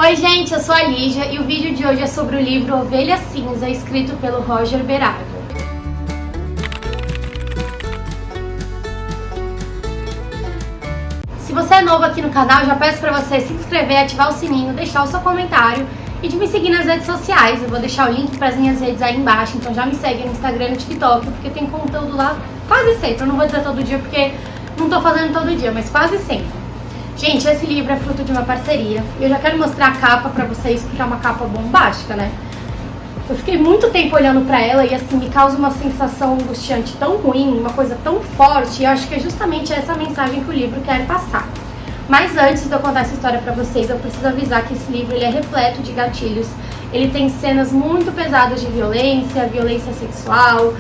Oi gente, eu sou a Lígia e o vídeo de hoje é sobre o livro Ovelha Cinza, escrito pelo Roger Berardo. Se você é novo aqui no canal, já peço pra você se inscrever, ativar o sininho, deixar o seu comentário e de me seguir nas redes sociais. Eu vou deixar o link para as minhas redes aí embaixo, então já me segue no Instagram e no TikTok, porque tem conteúdo lá quase sempre. Eu não vou dizer todo dia porque não tô fazendo todo dia, mas quase sempre. Gente, esse livro é fruto de uma parceria. Eu já quero mostrar a capa pra vocês, porque é uma capa bombástica, né? Eu fiquei muito tempo olhando pra ela e assim, me causa uma sensação angustiante tão ruim, uma coisa tão forte, e eu acho que é justamente essa mensagem que o livro quer passar. Mas antes de eu contar essa história pra vocês, eu preciso avisar que esse livro ele é repleto de gatilhos. Ele tem cenas muito pesadas de violência, violência sexual,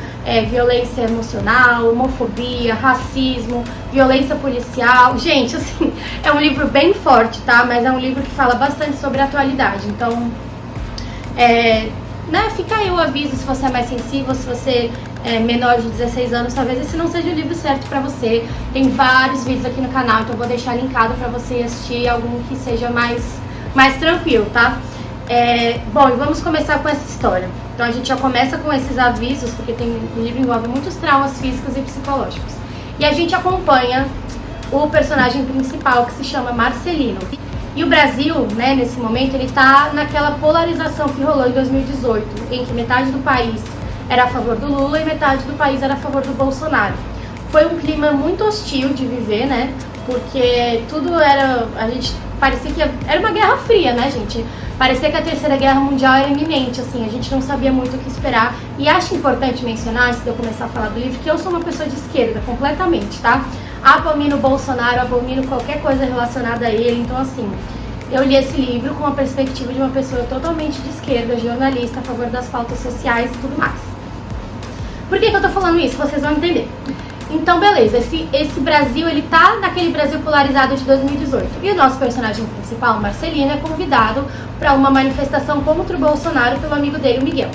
violência emocional, homofobia, racismo, violência policial. Gente, assim, é um livro bem forte, tá? Mas é um livro que fala bastante sobre a atualidade. Então, fica aí o aviso se você é mais sensível, se você é menor de 16 anos, talvez esse não seja o livro certo pra você. Tem vários vídeos aqui no canal, então eu vou deixar linkado pra você assistir algum que seja mais tranquilo, tá? Bom, e vamos começar com essa história. Então a gente já começa com esses avisos, porque o livro envolve muitos traumas físicos e psicológicos. E a gente acompanha o personagem principal, que se chama Marcelino. E o Brasil, né, nesse momento, ele tá naquela polarização que rolou em 2018, em que metade do país era a favor do Lula e metade do país era a favor do Bolsonaro. Foi um clima muito hostil de viver, né, porque tudo era... parecia que era uma guerra fria, né, gente? Parecia que a Terceira Guerra Mundial era iminente, assim, a gente não sabia muito o que esperar. E acho importante mencionar, antes de eu começar a falar do livro, que eu sou uma pessoa de esquerda, completamente, tá? Abomino Bolsonaro, abomino qualquer coisa relacionada a ele, então assim, eu li esse livro com a perspectiva de uma pessoa totalmente de esquerda, jornalista, a favor das pautas sociais e tudo mais. Por que eu tô falando isso? Vocês vão entender. Então, beleza, esse Brasil, ele tá naquele Brasil polarizado de 2018. E o nosso personagem principal, Marcelino, é convidado para uma manifestação contra o Bolsonaro pelo amigo dele, o Miguel.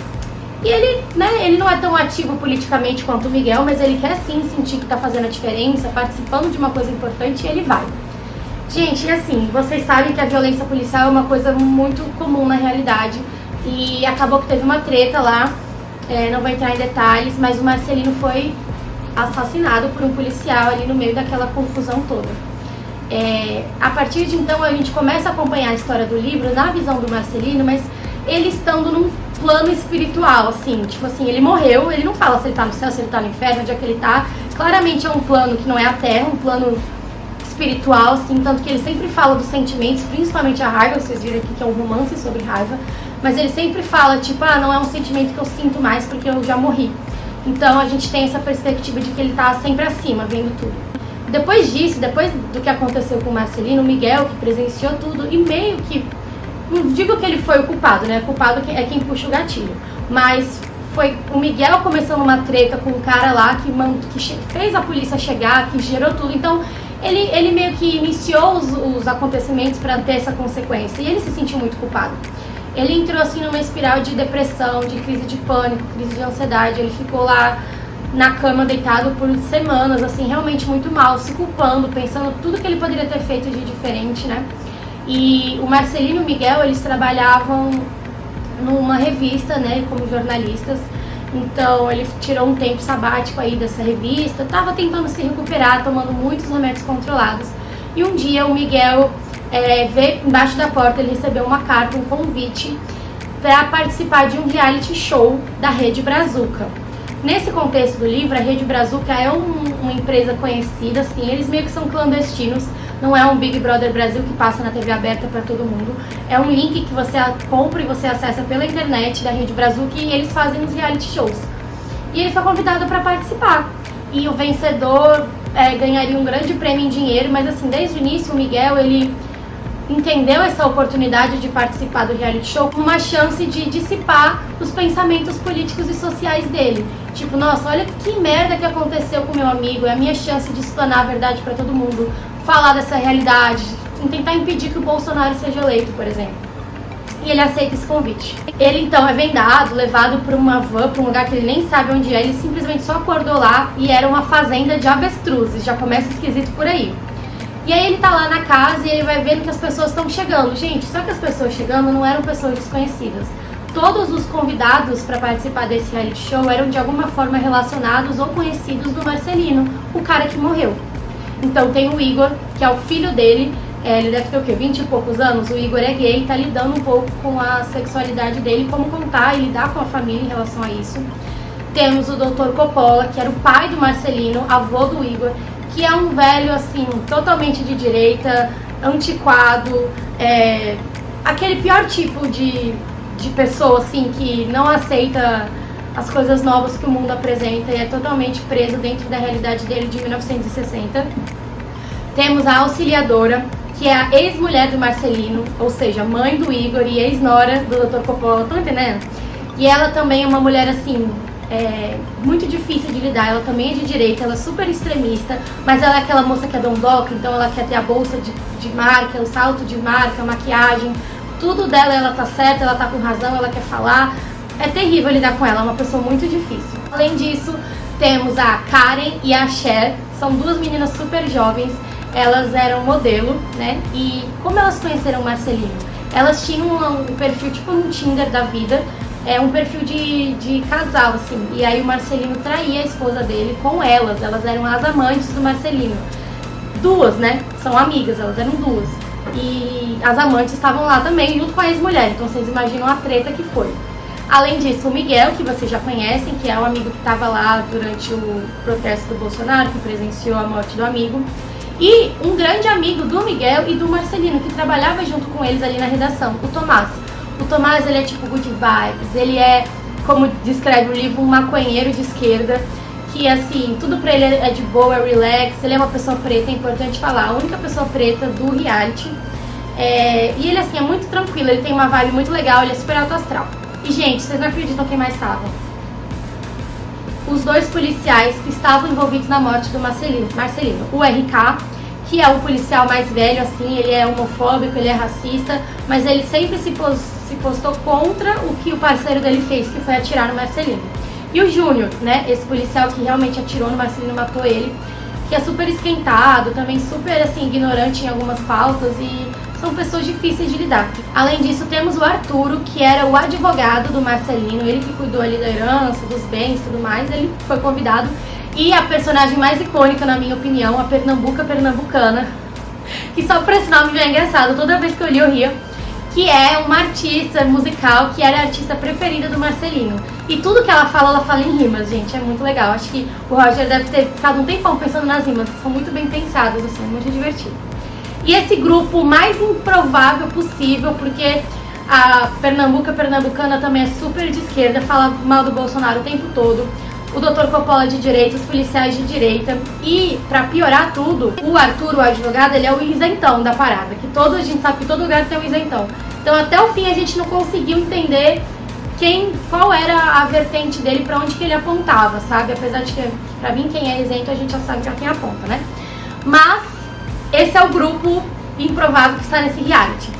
E ele, né, ele não é tão ativo politicamente quanto o Miguel, mas ele quer sim sentir que tá fazendo a diferença, participando de uma coisa importante, e ele vai. Gente, e assim, vocês sabem que a violência policial é uma coisa muito comum na realidade. E acabou que teve uma treta lá, não vou entrar em detalhes, mas o Marcelino foi assassinado por um policial ali no meio daquela confusão toda. A partir de então a gente começa a acompanhar a história do livro na visão do Marcelino, mas ele estando num plano espiritual, assim, tipo assim, ele morreu, ele não fala se ele tá no céu, se ele tá no inferno, onde é que ele tá. Claramente é um plano que não é a terra, um plano espiritual, assim, tanto que ele sempre fala dos sentimentos, principalmente a raiva. Vocês viram aqui que é um romance sobre raiva, mas ele sempre fala, tipo, não é um sentimento que eu sinto mais porque eu já morri. Então a gente tem essa perspectiva de que ele tá sempre acima, vendo tudo. Depois disso, depois do que aconteceu com o Marcelino, o Miguel, que presenciou tudo, e meio que, não digo que ele foi o culpado, né? O culpado é quem puxa o gatilho. Mas foi o Miguel começando uma treta com um cara lá que fez a polícia chegar, que gerou tudo. Então ele meio que iniciou os acontecimentos para ter essa consequência. E ele se sentiu muito culpado. Ele entrou assim numa espiral de depressão, de crise de pânico, crise de ansiedade. Ele ficou lá na cama deitado por semanas, assim, realmente muito mal, se culpando, pensando tudo que ele poderia ter feito de diferente, né? E o Marcelino e o Miguel, eles trabalhavam numa revista, né, como jornalistas. Então ele tirou um tempo sabático aí dessa revista, tava tentando se recuperar, tomando muitos remédios controlados. E um dia o Miguel vê embaixo da porta, ele recebeu uma carta, um convite para participar de um reality show da Rede Brazuca. Nesse contexto do livro, a Rede Brazuca é uma empresa conhecida, assim, eles meio que são clandestinos, não é um Big Brother Brasil que passa na TV aberta para todo mundo. É um link que você compra e você acessa pela internet da Rede Brazuca, e eles fazem os reality shows. E ele foi convidado para participar. E o vencedor ganharia um grande prêmio em dinheiro, mas assim, desde o início o Miguel, ele entendeu essa oportunidade de participar do reality show como uma chance de dissipar os pensamentos políticos e sociais dele. Tipo, nossa, olha que merda que aconteceu com meu amigo, é a minha chance de explanar a verdade pra todo mundo, falar dessa realidade, tentar impedir que o Bolsonaro seja eleito, por exemplo. E ele aceita esse convite. Ele então é vendado, levado para uma van, para um lugar que ele nem sabe onde é, ele simplesmente só acordou lá e era uma fazenda de avestruzes, já começa esquisito por aí. E aí ele tá lá na casa e ele vai vendo que as pessoas estão chegando. Gente, só que as pessoas chegando não eram pessoas desconhecidas. Todos os convidados para participar desse reality show eram de alguma forma relacionados ou conhecidos do Marcelino, o cara que morreu. Então tem o Igor, que é o filho dele, ele deve ter o quê? 20 e poucos anos. O Igor é gay, tá lidando um pouco com a sexualidade dele, como contar e lidar com a família em relação a isso. Temos o Dr. Coppola, que era o pai do Marcelino, avô do Igor, que é um velho, assim, totalmente de direita, antiquado, aquele pior tipo de pessoa, assim, que não aceita as coisas novas que o mundo apresenta e é totalmente preso dentro da realidade dele de 1960. Temos a auxiliadora, que é a ex-mulher do Marcelino, ou seja, mãe do Igor e ex-nora do Dr. Coppola, estão entendendo? E ela também é uma mulher, assim, muito difícil de lidar. Ela também é de direita, ela é super extremista, mas ela é aquela moça que é dondoca, então ela quer ter a bolsa de marca, o salto de marca, a maquiagem, tudo dela ela tá certa, ela tá com razão, ela quer falar. É terrível lidar com ela, é uma pessoa muito difícil. Além disso, temos a Karen e a Cher, são duas meninas super jovens, elas eram modelo, né? E como elas conheceram o Marcelino? Elas tinham um perfil tipo um Tinder da vida, um perfil de casal, assim. E aí o Marcelino traía a esposa dele com elas eram as amantes do Marcelino. Duas, né? São amigas, elas eram duas. E as amantes estavam lá também, junto com a ex-mulher, então vocês imaginam a treta que foi. Além disso, o Miguel, que vocês já conhecem, que é o amigo que estava lá durante o protesto do Bolsonaro, que presenciou a morte do amigo. E um grande amigo do Miguel e do Marcelino, que trabalhava junto com eles ali na redação, o Tomás. O Tomás, ele é tipo good vibes, ele é, como descreve o livro, um maconheiro de esquerda, que assim, tudo pra ele é de boa, é relax, ele é uma pessoa preta, é importante falar, a única pessoa preta do reality. E ele assim, é muito tranquilo, ele tem uma vibe muito legal, ele é super alto astral. E gente, vocês não acreditam quem mais estava? Os dois policiais que estavam envolvidos na morte do Marcelino. O RK, que é o policial mais velho, assim, ele é homofóbico, ele é racista, mas ele sempre se postou contra o que o parceiro dele fez, que foi atirar no Marcelino. E o Júnior, né, esse policial que realmente atirou no Marcelino e matou ele, que é super esquentado, também super, assim, ignorante em algumas pautas e são pessoas difíceis de lidar. Além disso, temos o Arturo, que era o advogado do Marcelino, ele que cuidou ali da herança, dos bens e tudo mais, ele foi convidado. E a personagem mais icônica, na minha opinião, a Pernambuca Pernambucana, que só por esse nome já é engraçado, toda vez que eu li eu ria, que é uma artista musical que era a artista preferida do Marcelino. E tudo que ela fala em rimas, gente, é muito legal. Acho que o Roger deve ter ficado um tempão pensando nas rimas, são muito bem pensadas, assim, é muito divertido. E esse grupo mais improvável possível, porque a Pernambuca Pernambucana também é super de esquerda, fala mal do Bolsonaro o tempo todo. O Dr. Coppola de direita, os policiais de direita. E, pra piorar tudo, o Arthur, o advogado, ele é o isentão da parada. A gente sabe que todo lugar tem um isentão. Então, até o fim, a gente não conseguiu entender qual era a vertente dele, pra onde que ele apontava, sabe? Apesar de que, pra mim, quem é isento, a gente já sabe pra quem aponta, né? Mas esse é o grupo improvável que está nesse reality.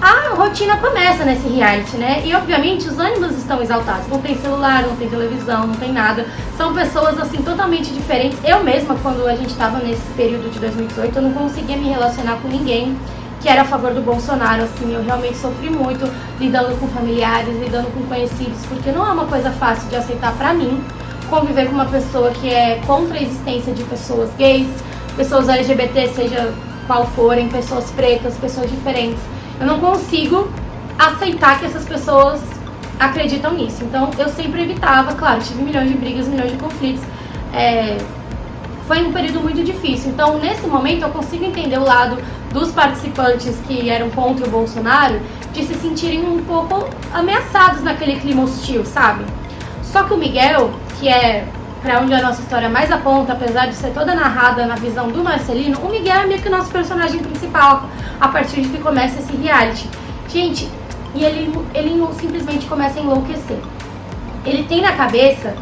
A rotina começa nesse reality, né? E obviamente os ânimos estão exaltados. Não tem celular, não tem televisão, não tem nada. São pessoas assim totalmente diferentes. Eu mesma, quando a gente estava nesse período de 2018, eu não conseguia me relacionar com ninguém que era a favor do Bolsonaro, assim. Eu realmente sofri muito lidando com familiares, lidando com conhecidos, porque não é uma coisa fácil de aceitar pra mim conviver com uma pessoa que é contra a existência de pessoas gays, pessoas LGBT, seja qual forem, pessoas pretas, pessoas diferentes. Eu não consigo aceitar que essas pessoas acreditam nisso. Então eu sempre evitava, claro, tive milhões de brigas, milhões de conflitos. Foi um período muito difícil. Então nesse momento eu consigo entender o lado dos participantes que eram contra o Bolsonaro, de se sentirem um pouco ameaçados naquele clima hostil, sabe? Só que o Miguel, que é pra onde a nossa história mais aponta, apesar de ser toda narrada na visão do Marcelino, o Miguel é meio que o nosso personagem principal, a partir de que começa esse reality. Gente, e ele simplesmente começa a enlouquecer. Ele tem na cabeça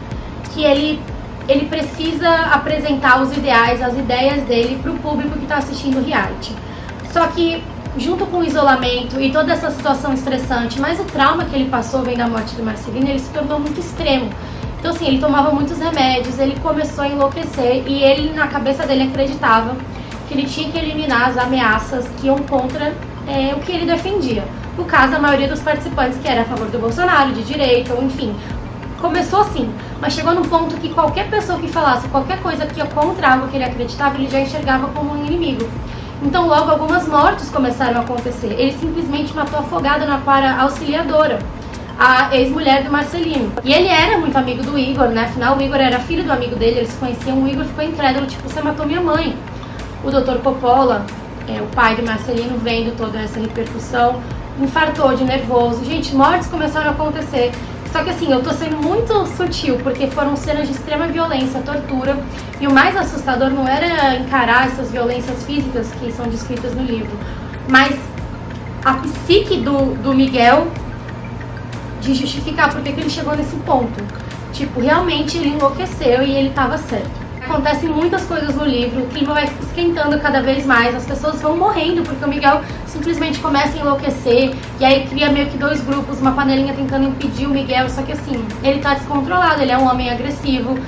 que ele precisa apresentar os ideais, as ideias dele pro público que tá assistindo o reality. Só que, junto com o isolamento e toda essa situação estressante, mas o trauma que ele passou vendo a morte do Marcelino, ele se tornou muito extremo. Então assim, ele tomava muitos remédios, ele começou a enlouquecer e ele, na cabeça dele, acreditava que que ele tinha que eliminar as ameaças que iam contra o que ele defendia. No caso, a maioria dos participantes que era a favor do Bolsonaro, de direita, ou enfim, começou assim, mas chegou num ponto que qualquer pessoa que falasse qualquer coisa que ia contra algo que ele acreditava, ele já enxergava como um inimigo. Então logo algumas mortes começaram a acontecer. Ele simplesmente matou afogada na aquária auxiliadora, a ex-mulher do Marcelino. E ele era muito amigo do Igor, né? Afinal, o Igor era filho do amigo dele, eles se conheciam. O Igor ficou incrédulo, tipo, você matou minha mãe. O Dr. Coppola, o pai do Marcelino, vendo toda essa repercussão, infartou de nervoso. Gente, mortes começaram a acontecer. Só que assim, eu tô sendo muito sutil, porque foram cenas de extrema violência, tortura. E o mais assustador não era encarar essas violências físicas que são descritas no livro, mas a psique do Miguel de justificar por que ele chegou nesse ponto. Tipo, realmente ele enlouqueceu e ele tava certo. Acontecem muitas coisas no livro, o clima vai esquentando cada vez mais, as pessoas vão morrendo porque o Miguel simplesmente começa a enlouquecer, e aí cria meio que dois grupos, uma panelinha tentando impedir o Miguel, só que assim, ele tá descontrolado, ele é um homem agressivo,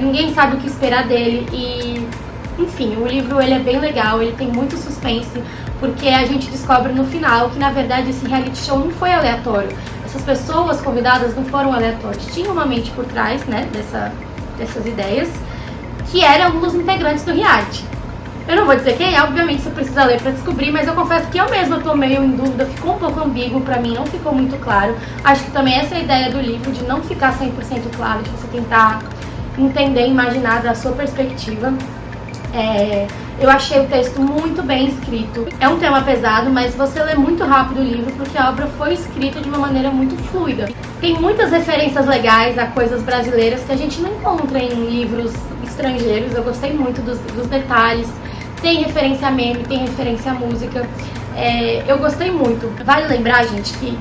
ninguém sabe o que esperar dele, e enfim, o livro ele é bem legal, ele tem muito suspense, porque a gente descobre no final que na verdade esse reality show não foi aleatório, essas pessoas convidadas não foram aleatórias, tinha uma mente por trás, né, dessas ideias, que era um dos integrantes do reality. Eu não vou dizer quem é, obviamente você precisa ler pra descobrir, mas eu confesso que eu mesma tô meio em dúvida, ficou um pouco ambíguo pra mim, não ficou muito claro. Acho que também essa é a ideia do livro, de não ficar 100% claro, de você tentar entender e imaginar da sua perspectiva. Eu achei o texto muito bem escrito. É um tema pesado, mas você lê muito rápido o livro porque a obra foi escrita de uma maneira muito fluida. Tem muitas referências legais a coisas brasileiras que a gente não encontra em livros estrangeiros. Eu gostei muito dos detalhes. Tem referência a meme, tem referência a música. Eu gostei muito. Vale lembrar, gente, que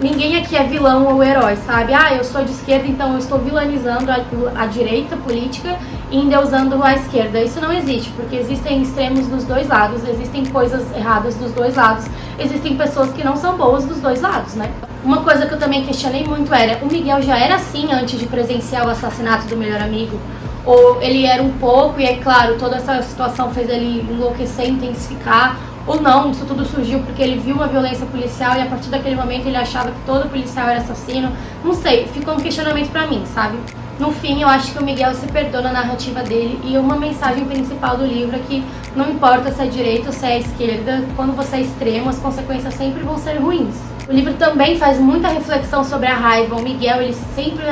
ninguém aqui é vilão ou herói, sabe? Eu sou de esquerda, então eu estou vilanizando a direita política e endeusando a esquerda. Isso não existe, porque existem extremos dos dois lados, existem coisas erradas dos dois lados, existem pessoas que não são boas dos dois lados, né? Uma coisa que eu também questionei muito era, o Miguel já era assim antes de presenciar o assassinato do melhor amigo? Ou ele era um pouco, e é claro, toda essa situação fez ele enlouquecer, intensificar, ou não, isso tudo surgiu porque ele viu uma violência policial e a partir daquele momento ele achava que todo policial era assassino. Não sei, ficou um questionamento pra mim, sabe? No fim, eu acho que o Miguel se perdoa na narrativa dele e uma mensagem principal do livro é que não importa se é direita ou se é esquerda, quando você é extremo, as consequências sempre vão ser ruins. O livro também faz muita reflexão sobre a raiva. O Miguel, ele sempre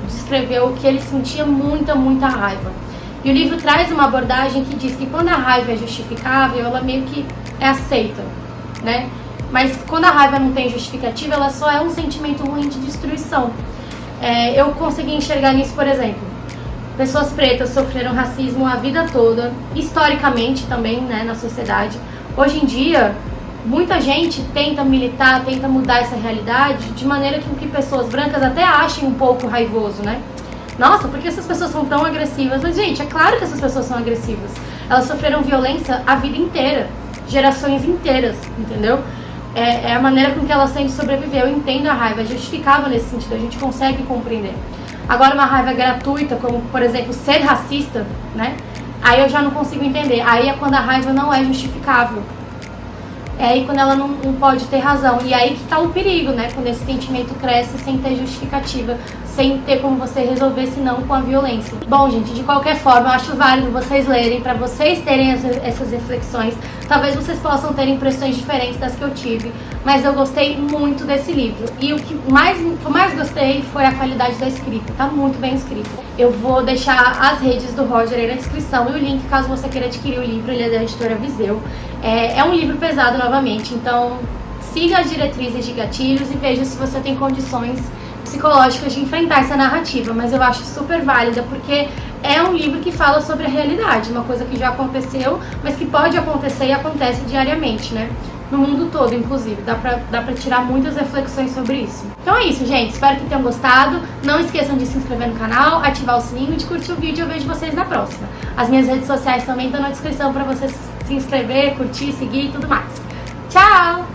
descreveu que ele sentia muita raiva. E o livro traz uma abordagem que diz que quando a raiva é justificável, ela meio que é aceita, né? Mas quando a raiva não tem justificativa, ela só é um sentimento ruim de destruição. Eu consegui enxergar nisso, por exemplo, pessoas pretas sofreram racismo a vida toda, historicamente também, né, na sociedade. Hoje em dia, muita gente tenta militar, tenta mudar essa realidade de maneira que pessoas brancas até achem um pouco raivoso, né? Nossa, por que essas pessoas são tão agressivas? Mas, gente, é claro que essas pessoas são agressivas. Elas sofreram violência a vida inteira, gerações inteiras, entendeu? É a maneira com que elas têm de sobreviver. Eu entendo a raiva, é justificável nesse sentido, a gente consegue compreender. Agora, uma raiva gratuita, como, por exemplo, ser racista, né? Aí eu já não consigo entender. Aí é quando a raiva não é justificável. É aí quando ela não pode ter razão. E aí que tá o perigo, né? Quando esse sentimento cresce sem ter justificativa, sem ter como você resolver senão com a violência. Bom, gente, de qualquer forma, eu acho válido vocês lerem, pra vocês terem essas reflexões. Talvez vocês possam ter impressões diferentes das que eu tive, mas eu gostei muito desse livro. E o que eu mais gostei foi a qualidade da escrita, tá muito bem escrito. Eu vou deixar as redes do Roger aí na descrição e o link caso você queira adquirir o livro, ele é da editora Viseu. É um livro pesado novamente, então siga as diretrizes de gatilhos e veja se você tem condições psicológicas de enfrentar essa narrativa, mas eu acho super válida porque é um livro que fala sobre a realidade, uma coisa que já aconteceu, mas que pode acontecer e acontece diariamente, né? No mundo todo, inclusive. Dá pra tirar muitas reflexões sobre isso. Então é isso, gente. Espero que tenham gostado. Não esqueçam de se inscrever no canal, ativar o sininho e de curtir o vídeo. Eu vejo vocês na próxima. As minhas redes sociais também estão na descrição pra você se inscrever, curtir, seguir e tudo mais. Tchau!